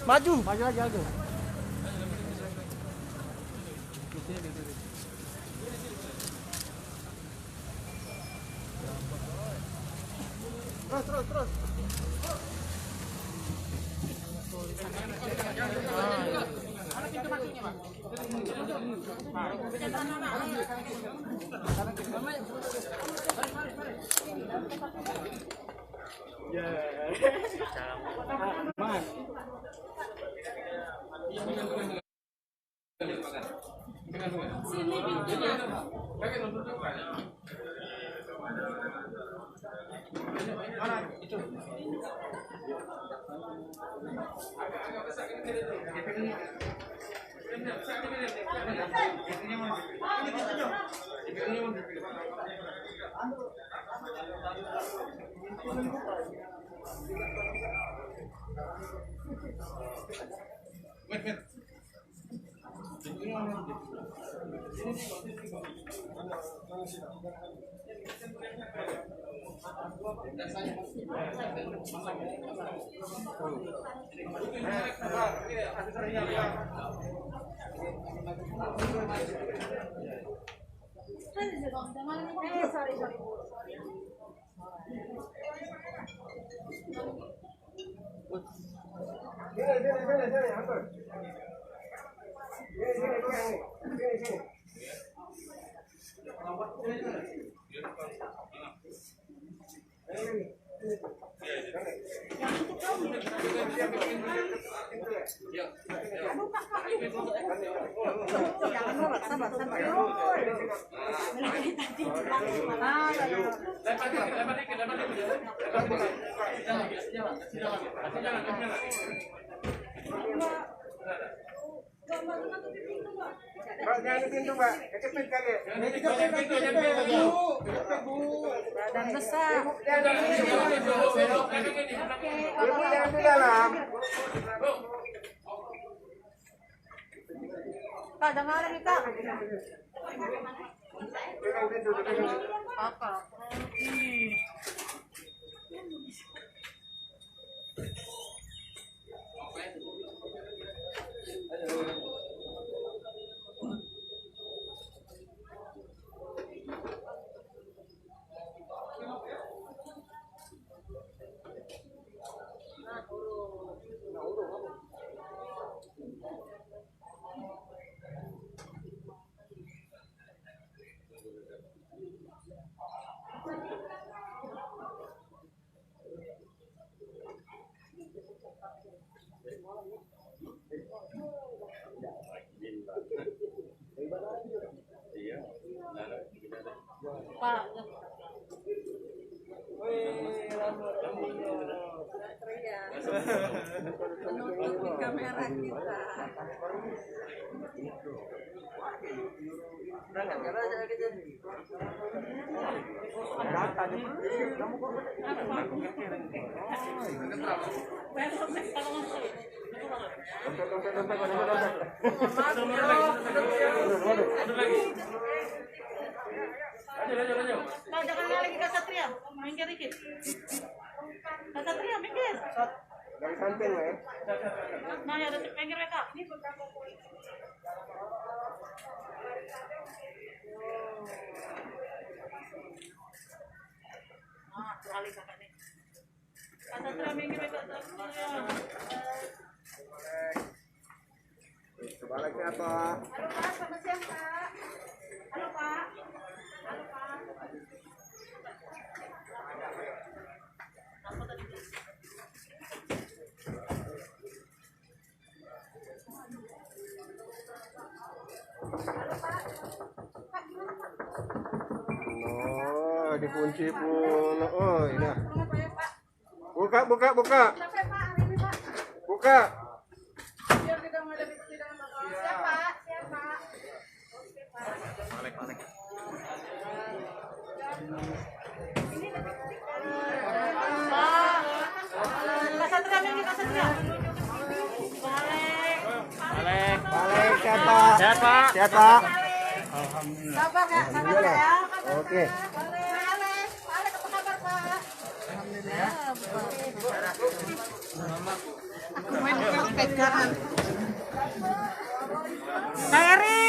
Maju lagi agak. Terus. Sini pintunya. Itu. Jangan pintu, Mbak. Kejepit kali. Dan besar. Ibu jangan di dalam. Kak, dengar kita. Pegang pintu. Kakak. Pak. Menutup kamera kita. Pak, jangan lagi Kak Satria, minggir dikit. Kak Satria, minggir. Dari samping, ya. Nah, ya, minggir ya, Kak. Nah, terali kakak nih. Kak Satria, minggir ya, Kak Satria. Sebaliknya apa? Halo, Pak. Selamat siang, Pak. Halo, Pak. Halo, Pak. Apa tadi? Oh, dikunci pun. Oh, ini. Kenapa ya, Pak? Buka. Kenapa ya, Pak? Hari ini, Pak? Buka. Biar kita menghadapi persidangan Bapak. Siap, Pak. Siap, Pak. Oke, Pak. Balik. Pak. Kak Satria, minggir, Kak Satria. Balik. Balik, siapa? Sehat, Pak. Siapa? Sabar Kak, sabar Kak ya. Oke. Alex, apa kabar Pak? Alhamdulillah. Aku main pegangan. Kak Eri.